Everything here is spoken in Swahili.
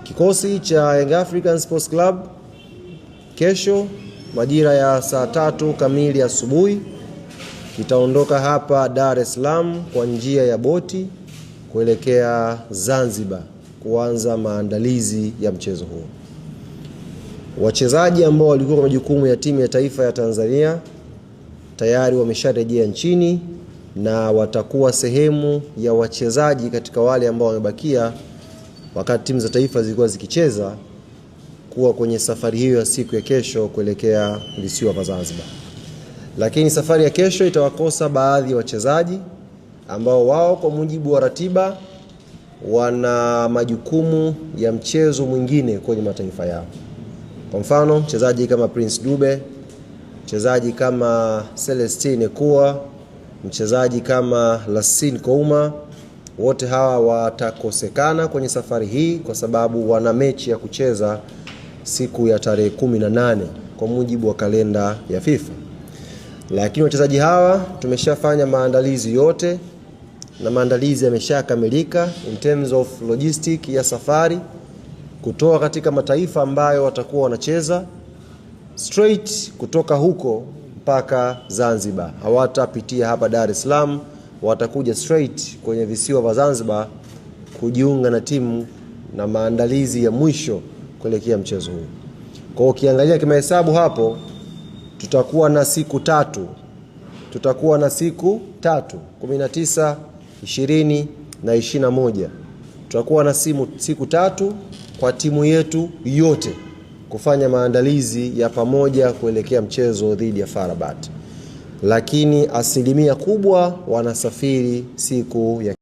Kikosi cha Young African Sports Club kesho majira ya saa 3 kamili asubuhi kitaondoka hapa Dar es Salaam kwa njia ya boti kuelekea Zanzibar kuanza maandalizi ya mchezo huo. Wachezaji ambao walikuwa kwa majukumu ya timu ya taifa ya Tanzania tayari wamesharejea nchini na watakuwa sehemu ya wachezaji katika wale ambao wamebakia wakati timu za taifa zilikuwa zikicheza kuwa kwenye safari hiyo ya siku ya kesho kuelekea visiwa vya Zanzibar. Lakini safari ya kesho itawakosa baadhi ya wachezaji ambao wao kwa mujibu wa ratiba wana majukumu ya mchezo mwingine kwenye mataifa yao. Kwa mfano, mchezaji kama Prince Dube, mchezaji kama Celestine Ekua, mchezaji kama Lassine Kouma, wote hawa watakosekana kwenye safari hii kwa sababu wana mechi ya kucheza siku ya tarehe 18 kwa mujibu wa kalenda ya FIFA. Lakini wachezaji hawa tumeshafanya maandalizi yote na maandalizi yameshakamilika in terms of logistic ya safari kutoka katika mataifa ambayo watakuwa wanacheza straight kutoka huko mpaka Zanzibar. Hawatapitia hapa Dar es Salaam, watakuja straight kwenye visiwa vya Zanzibar kujiunga na timu na maandalizi ya mwisho kuelekea mchezo huu. Kwa ukiangalia kimahesabu hapo tutakuwa na siku 3. Tutakuwa na siku 3, 19, 20 na 21. Tutakuwa na siku 3 kwa timu yetu yote kufanya maandalizi ya pamoja kuelekea mchezo dhidi ya FAR Rabat. Lakini asilimia kubwa wanasafiri siku ya